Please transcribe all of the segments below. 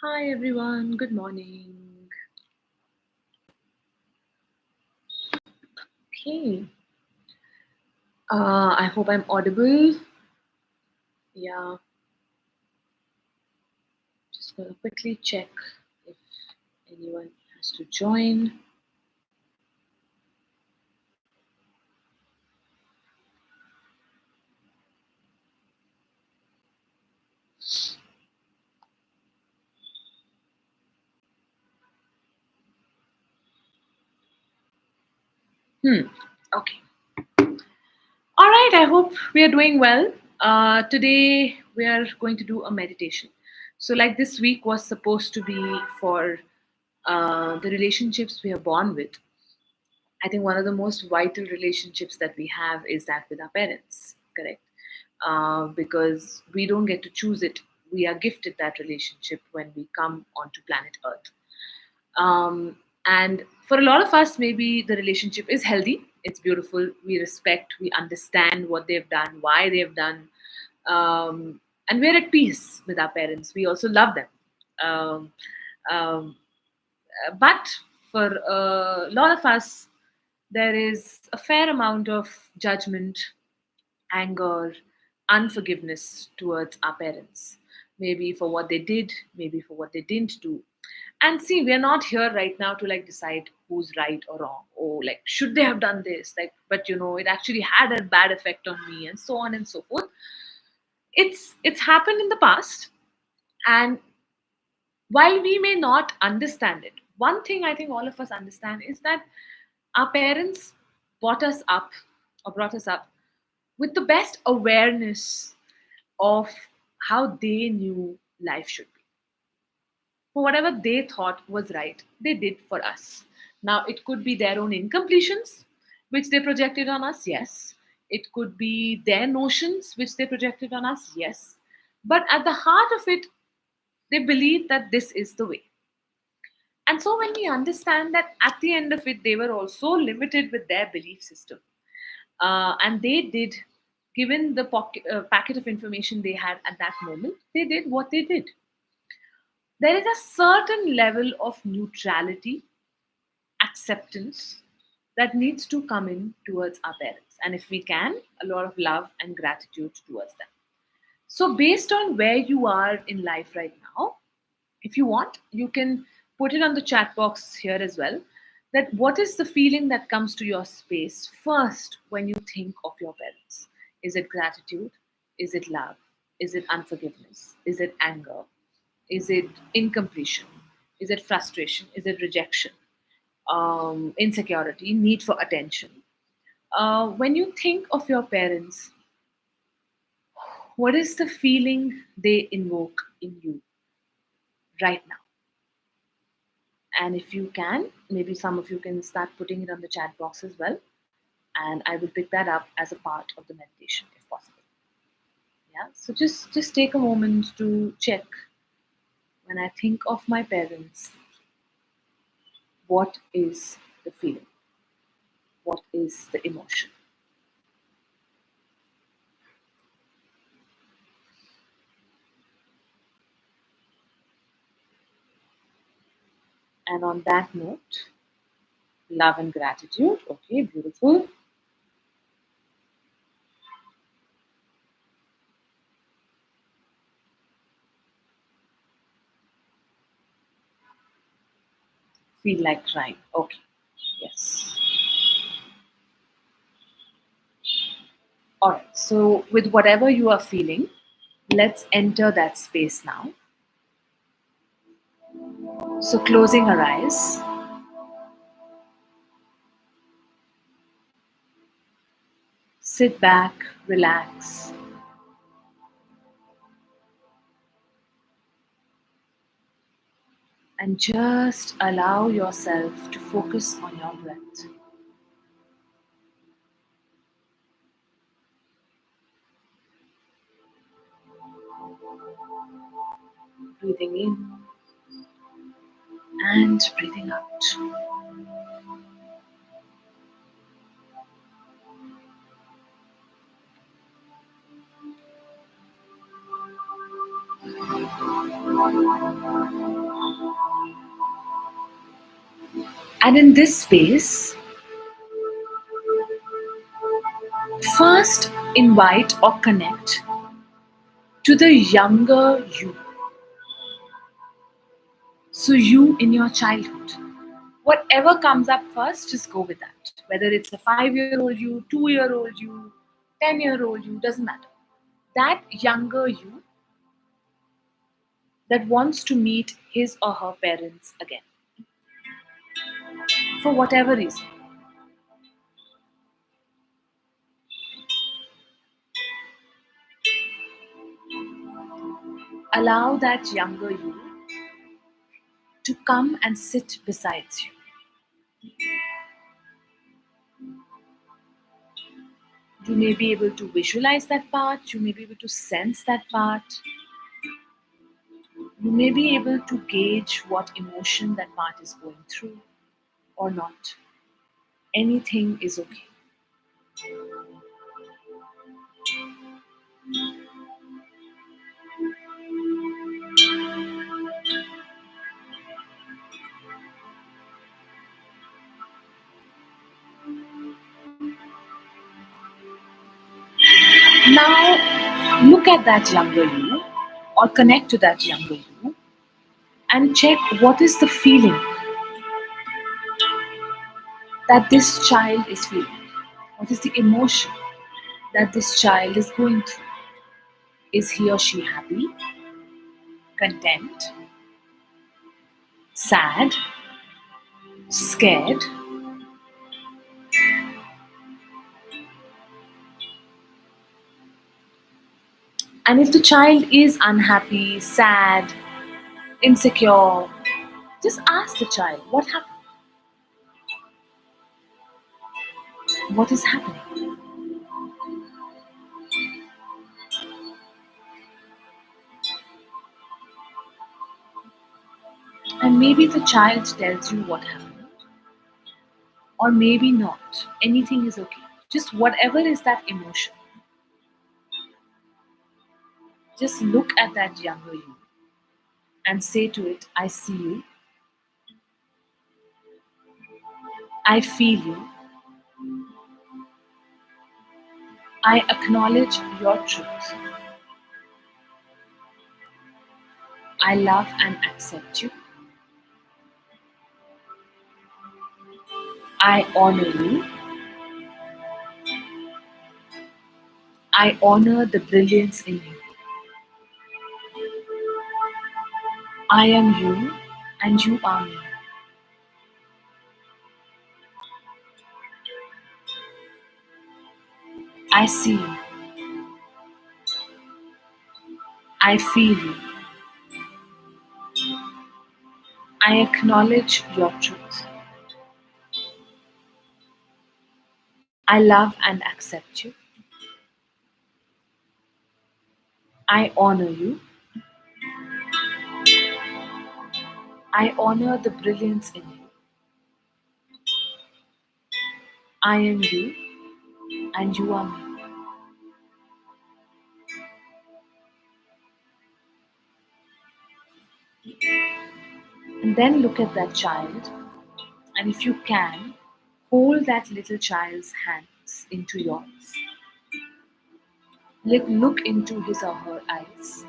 Hi everyone, good morning. Okay, I hope I'm audible. Yeah, just gonna quickly check if anyone has to join. Okay. All right, I hope we are doing well. Today we are going to do a meditation. So, like this week was supposed to be for the relationships we are born with. I think one of the most vital relationships that we have is that with our parents, correct? Because we don't get to choose it. We are gifted that relationship when we come onto planet Earth. And for a lot of us, maybe the relationship is healthy, it's beautiful, we respect, we understand what they've done, why they've done, and we're at peace with our parents. We also love them. Um, um, but for a lot of us, there is a fair amount of judgment, anger, unforgiveness towards our parents. Maybe for what they did, maybe for what they didn't do. And see, we're not here right now to like decide who's right or wrong, or like should they have done this, like, but it actually had a bad effect on me, and so on and so forth. It's happened in the past, and while we may not understand it, one thing I think all of us understand is that our parents brought us up brought us up with the best awareness of how they knew life should be. For whatever they thought was right, they did for us. Now, it could be their own incompletions, which they projected on us, yes. It could be their notions, which they projected on us, yes. But at the heart of it, they believe that this is the way. And so, when we understand that at the end of it, they were also limited with their belief system, and they did, given the packet of information they had at that moment, they did what they did. There is a certain level of neutrality, acceptance that needs to come in towards our parents. And if we can, a lot of love and gratitude towards them. So, based on where you are in life right now, if you want, you can put it on the chat box here as well. That what is the feeling that comes to your space first when you think of your parents? Is it gratitude? Is it love? Is it unforgiveness? Is it anger? Is it incompletion? Is it frustration? Is it rejection? Insecurity, need for attention? When you think of your parents, what is the feeling they invoke in you right now? And if you can, maybe some of you can start putting it on the chat box as well. And I will pick that up as a part of the meditation if possible. Yeah. So just take a moment to check when I think of my parents, what is the feeling? What is the emotion? And on that note, love and gratitude. Okay, beautiful. Feel like crying. Okay. Yes. All right. So, with whatever you are feeling, let's enter that space now. So, closing our eyes, sit back, relax, and just allow yourself to focus on your breath. Breathing in and breathing out. And in this space, first invite or connect to the younger you. So, you in your childhood. Whatever comes up first, just go with that. Whether it's a 5-year-old you, 2-year-old you, 10-year-old you, doesn't matter. That younger you that wants to meet his or her parents again for whatever reason. Allow that younger you to come and sit beside you. You may be able to visualize that part, you may be able to sense that part, you may be able to gauge what emotion that part is going through or not. Anything is okay. Now, look at that younger you or connect to that younger you and check what is the feeling that this child is feeling. What is the emotion that this child is going through? Is he or she happy, content, sad, scared? And if the child is unhappy, sad, insecure, just ask the child what happened? What is happening? And maybe the child tells you what happened, or maybe not. Anything is okay. Just whatever is that emotion, just look at that younger you and say to it, I see you, I feel you, I acknowledge your truth, I love and accept you, I honor you, I honor the brilliance in you. I am you and you are me. I see you, I feel you, I acknowledge your truth, I love and accept you, I honor you, I honor the brilliance in you. I am you and you are me. And then look at that child, and if you can, hold that little child's hands into yours. Look into his or her eyes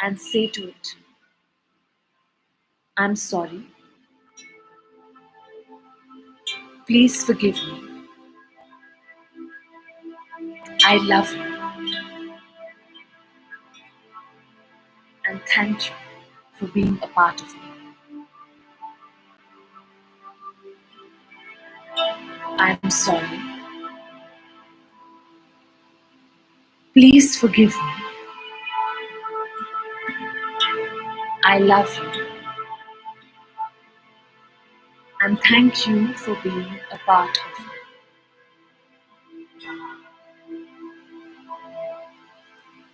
and say to it, I'm sorry, please forgive me, I love you, and thank you for being a part of me. I'm sorry, please forgive me, I love you, and thank you for being a part of me.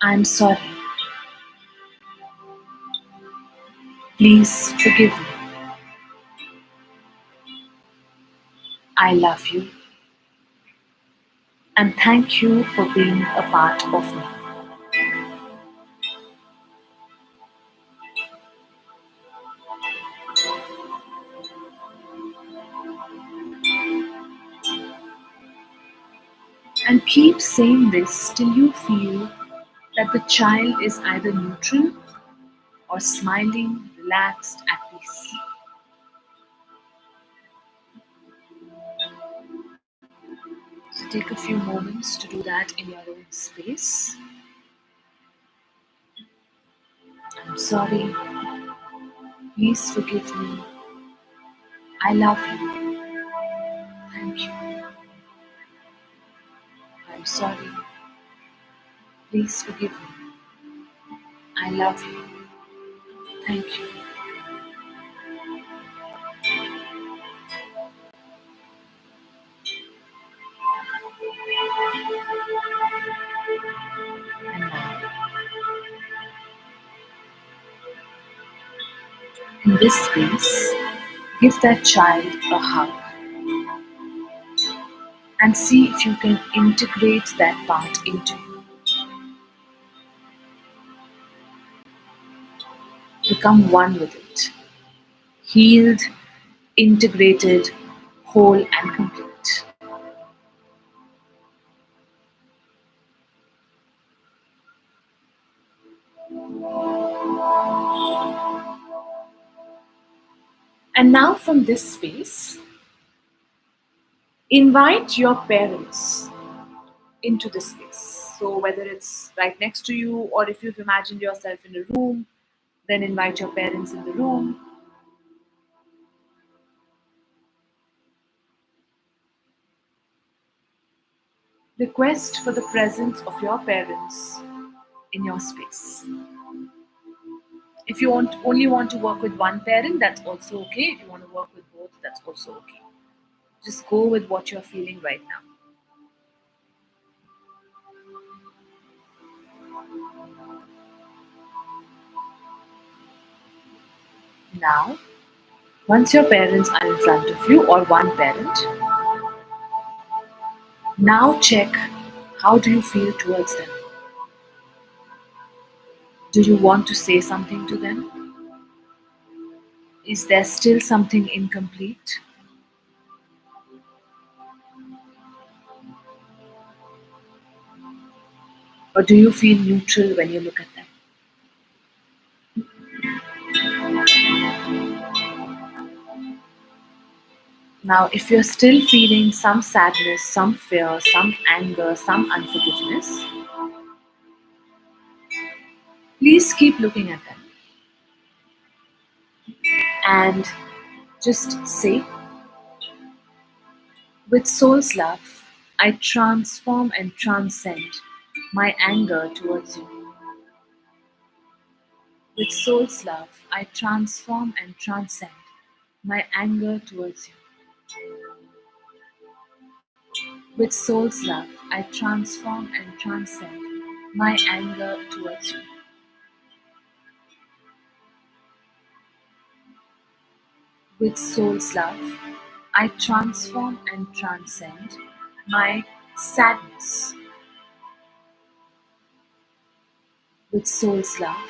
I'm sorry, please forgive me, I love you, and thank you for being a part of me. And keep saying this till you feel that the child is either neutral or smiling, relaxed, at peace. So take a few moments to do that in your own space. I'm sorry. Please forgive me. I love you. Thank you. I'm sorry. Please forgive me. I love you. Thank you. And now, in this space, give that child a hug and see if you can integrate that part into you. Become one with it. Healed, integrated, whole, and complete. And now, from this space, invite your parents into the space. So, whether it's right next to you or if you've imagined yourself in a room, then invite your parents in the room. Request for the presence of your parents in your space. If you only want to work with one parent, that's also okay. If you want to work with both, that's also okay. Just go with what you're feeling right now. Now, once your parents are in front of you or one parent, now check how do you feel towards them. Do you want to say something to them? Is there still something incomplete? Or do you feel neutral when you look at them? Now, if you're still feeling some sadness, some fear, some anger, some unforgiveness, please keep looking at them and just say, with soul's love, I transform and transcend my anger towards you. With soul's love, I transform and transcend my anger towards you. With soul's love, I transform and transcend my anger towards you. With soul's love, I transform and transcend my sadness. With soul's love,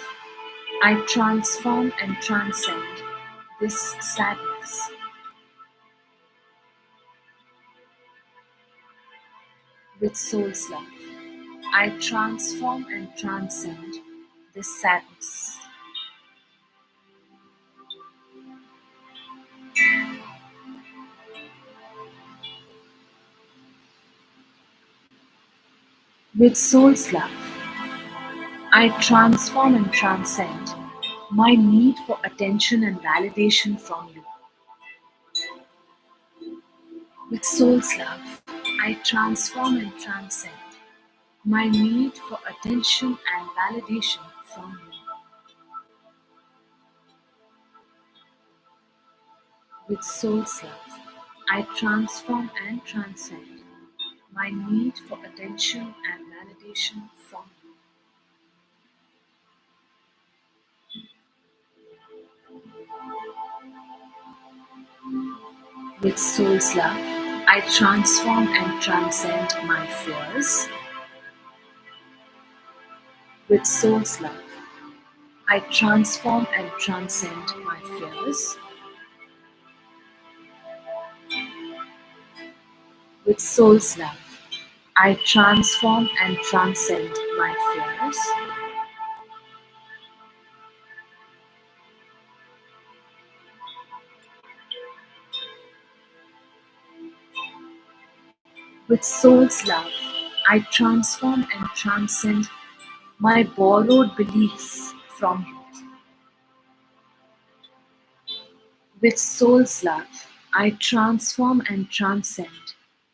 I transform and transcend this sadness. With soul's love, I transform and transcend this sadness. With soul's love, I transform and transcend my need for attention and validation from you. With soul's love, I transform and transcend my need for attention and validation from you. With soul's love, I transform and transcend my need for attention and validation from you. With soul's love, I transform and transcend my fears. With soul's love, I transform and transcend my fears. With soul's love, I transform and transcend my fears. With soul's love, I transform and transcend my borrowed beliefs from youth. With soul's love, I transform and transcend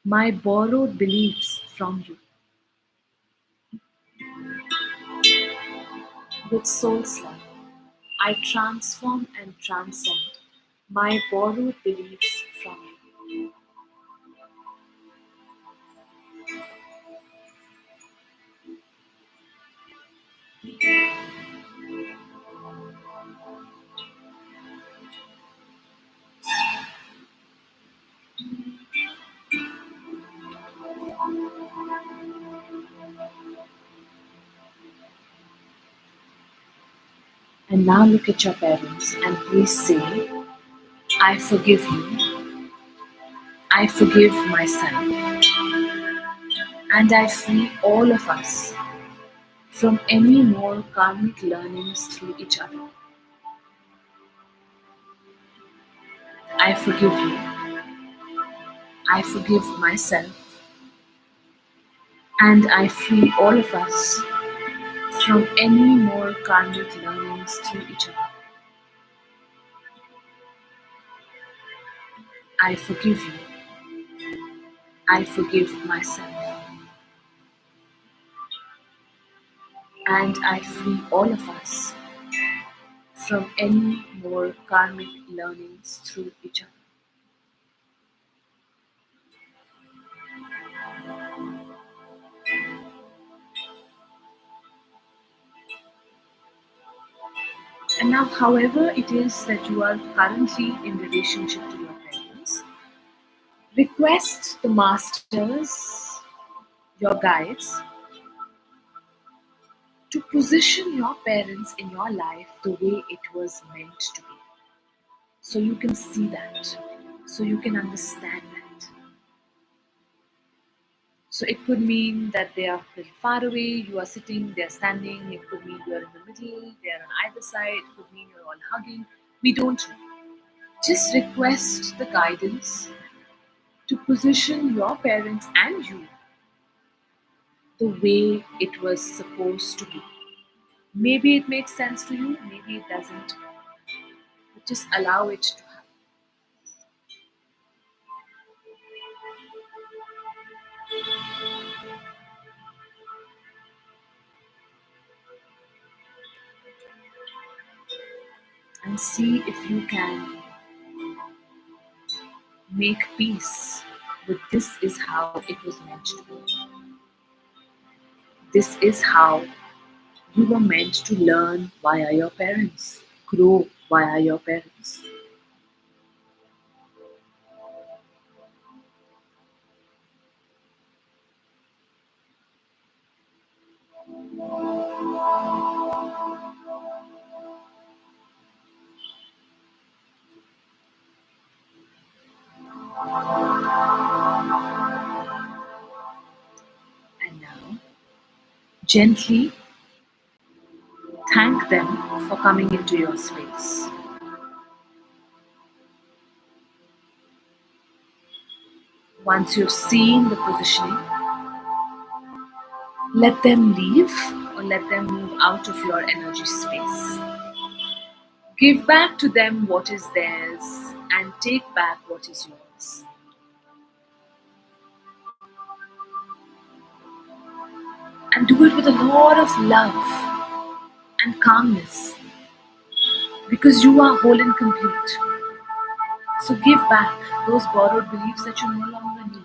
my borrowed beliefs from you. With soul's love, I transform and transcend my borrowed beliefs from you. And now look at your parents and please say, I forgive you, I forgive myself, and I free all of us from any more karmic learnings through each other. I forgive you, I forgive myself, and I free all of us from any more karmic learnings through each other. I forgive you, I forgive myself, and I free all of us from any more karmic learnings through each other. And now, however it is that you are currently in relationship to your parents, request the masters, your guides, to position your parents in your life the way it was meant to be. So you can see that, so you can understand that. So it could mean that they are a little far away, you are sitting, they are standing, it could mean you are in the middle, they are on either side, it could mean you're all hugging. We don't know. Just request the guidance to position your parents and you the way it was supposed to be. Maybe it makes sense to you, maybe it doesn't, but just allow it to happen and see if you can make peace with this is how it was meant to be. This is how you were meant to learn via your parents, grow via your parents. And now, gently thank them for coming into your space. Once you've seen the positioning, let them leave or let them move out of your energy space. Give back to them what is theirs and take back what is yours. And do it with a lot of love and calmness because you are whole and complete. So give back those borrowed beliefs that you no longer need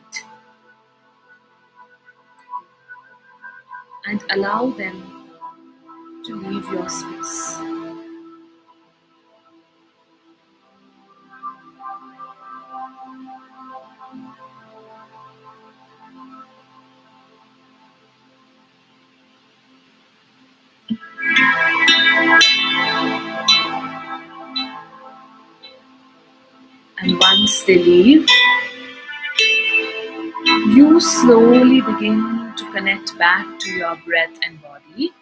and allow them to leave your space. And once they leave, You slowly begin to connect back to your breath and body.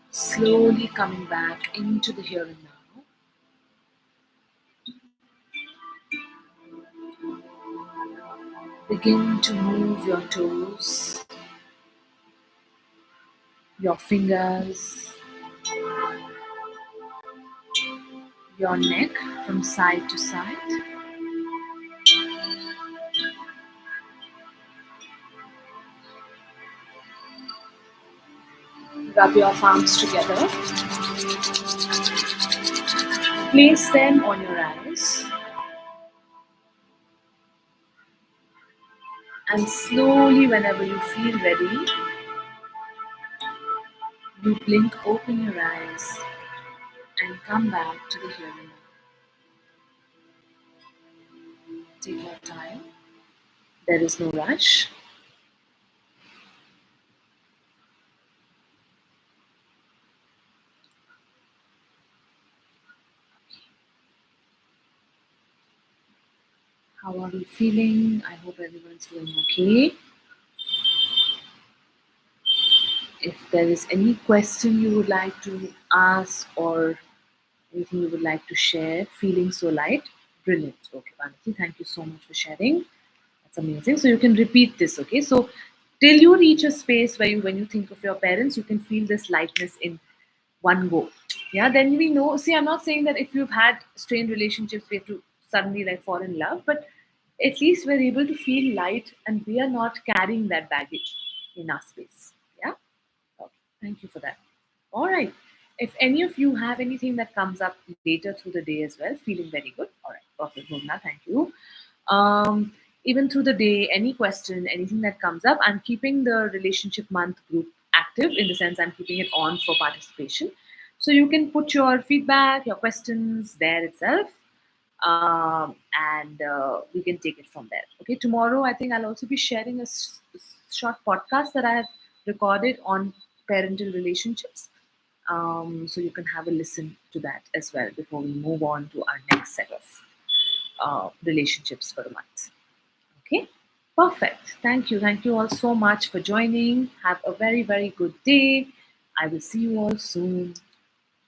Slowly coming back into the here and now. Begin to move your toes, your fingers, your neck from side to side. Rub your palms together. Place them on your eyes. And slowly, whenever you feel ready, you blink open your eyes and come back to the here and now. Take your time. There is no rush. How are we feeling? I hope everyone's doing okay. If there is any question you would like to ask or anything you would like to share, feeling so light, brilliant. Okay, Vanity, thank you so much for sharing. That's amazing. So you can repeat this, okay? So till you reach a space where when you think of your parents, you can feel this lightness in one go. Yeah, then we know. See, I'm not saying that if you've had strained relationships, we have to suddenly like fall in love, but at least we're able to feel light and we are not carrying that baggage in our space. Yeah. Okay. Thank you for that. All right. If any of you have anything that comes up later through the day as well, feeling very good. All right. Perfect, Bhumna. Thank you. Even through the day, any question, anything that comes up, I'm keeping the relationship month group active in the sense I'm keeping it on for participation. So you can put your feedback, your questions there itself, and we can take it from there. Okay, tomorrow I think I'll also be sharing a short podcast that I have recorded on parental relationships. So you can have a listen to that as well before we move on to our next set of relationships for the month. Okay, perfect. Thank you. Thank you all so much for joining. Have a very, very good day. I will see you all soon.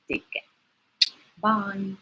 Take care. Bye.